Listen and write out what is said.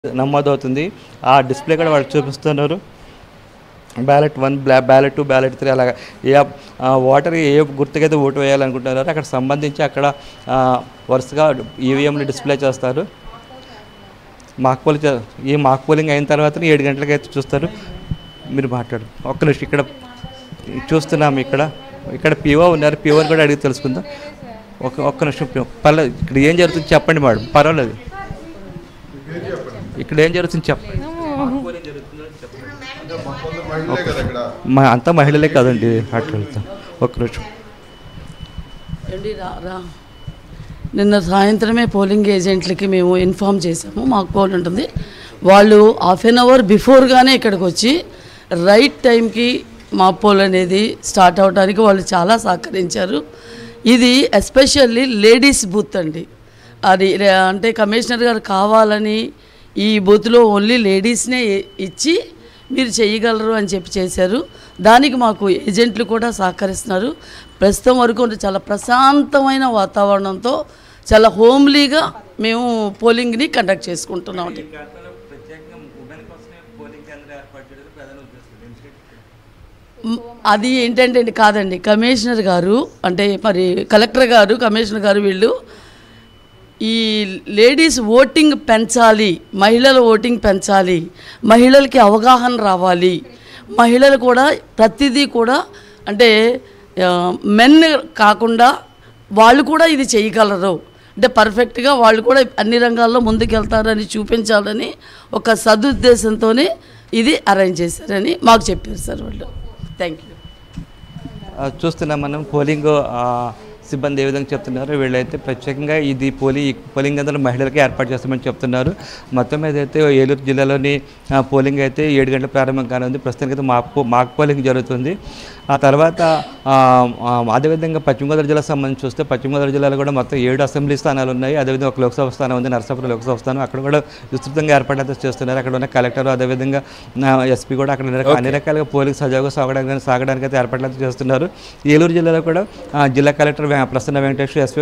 నమోదవుతుంది. ఆ డిస్ప్లే కూడా వాళ్ళు చూపిస్తున్నారు. బ్యాలెట్ 1, బ్యాలెట్ 2, బ్యాలెట్ 3 అలాగా ఓటర్ ఏ గుర్తుకైతే ఓటు వేయాలనుకుంటున్నారో అక్కడ సంబంధించి అక్కడ వరుసగా ఈవీఎంలు డిస్ప్లే చేస్తారు. ఈ మాక్ పోలింగ్ అయిన తర్వాత 7 గంటలకి అయితే చూస్తారు. మీరు మాట్లాడు ఒక్క నిమిషం. ఇక్కడ చూస్తున్నాము, ఇక్కడ పిఓ ఉన్నారు. పిఓని కూడా అడిగి తెలుసుకుందాం. ఒక్క నిమిషం. పర్లేదు, ఇక్కడ ఏం జరుగుతుంది చెప్పండి మేడం. పర్వాలేదు, ఇక్కడ ఏం జరుగుతుంది చెప్పండి. అంతా మహిళలే కదండి. అట్లా వెళ్తాం. ఒక్క నిమిషం. నిన్న సాయంత్రమే పోలింగ్ ఏజెంట్లకి మేము ఇన్ఫామ్ చేసాము. మాకు పోల్ ఉంటుంది. వాళ్ళు హాఫ్ అన్ అవర్ బిఫోర్గానే ఇక్కడికి వచ్చి రైట్ టైంకి మా పోల్ అనేది స్టార్ట్ అవడానికి వాళ్ళు చాలా సహకరించారు. ఇది ఎస్పెషల్లీ లేడీస్ బూత్ అండి. అది అంటే కమిషనర్ గారు కావాలని ఈ బూత్లో ఓన్లీ లేడీస్నే ఇచ్చి మీరు చేయగలరు అని చెప్పి చేశారు. దానికి మాకు ఏజెంట్లు కూడా సహకరిస్తున్నారు. ప్రస్తుతం వరకు చాలా ప్రశాంతమైన వాతావరణంతో చాలా హోమ్లీగా మేము పోలింగ్ని కండక్ట్ చేసుకుంటున్నాం. అది ఏంటంటే కాదండి, కమిషనర్ గారు అంటే మరి కలెక్టర్ గారు, కమిషనర్ గారు వీళ్ళు ఈ లేడీస్ ఓటింగ్ పెంచాలి, మహిళల ఓటింగ్ పెంచాలి, మహిళలకి అవగాహన రావాలి, మహిళలు కూడా ప్రతిదీ కూడా అంటే మెన్ కాకుండా వాళ్ళు కూడా ఇది చేయగలరు, అంటే పర్ఫెక్ట్గా వాళ్ళు కూడా అన్ని రంగాల్లో ముందుకెళ్తారని చూపించాలని ఒక సదుద్దేశంతోనే ఇది అరేంజ్ చేశారని మాకు చెప్పారు సార్ వాళ్ళు. Thank you. చూస్తున్నాం మనం పోలింగ్ సిబ్బంది ఏ విధంగా చెప్తున్నారు. వీళ్ళైతే ప్రత్యేకంగా ఇది పోలింగ్ కేంద్రాలు మహిళలకి ఏర్పాటు చేస్తామని చెప్తున్నారు. మొత్తం మీద అయితే ఏలూరు జిల్లాలోని పోలింగ్ అయితే 7 గంటల ప్రారంభం కానుంది. ప్రస్తుతానికి అయితే మాక్ పోలింగ్ జరుగుతుంది. ఆ తర్వాత అదేవిధంగా పశ్చిమ గోదావరి జిల్లాకు సంబంధించి చూస్తే పశ్చిమ గోదావరి జిల్లాలో కూడా మొత్తం 7 అసెంబ్లీ స్థానాలు ఉన్నాయి. అదేవిధంగా ఒక లోక్సభ స్థానం ఉంది, నరసాపురం లోక్సభ స్థానం. అక్కడ కూడా విస్తృతంగా ఏర్పాటు చేస్తున్నారు. అక్కడ ఉన్న కలెక్టర్, అదేవిధంగా ఎస్పీ కూడా అక్కడ అన్ని రకాలుగా పోలింగ్ సజావుగా సాగడానికి అయితే ఏర్పాట్లు చేస్తున్నారు. ఏలూరు జిల్లాలో కూడా జిల్లా కలెక్టర్ ప్రసన్న వెంకటేశ్వర, ఎస్పీ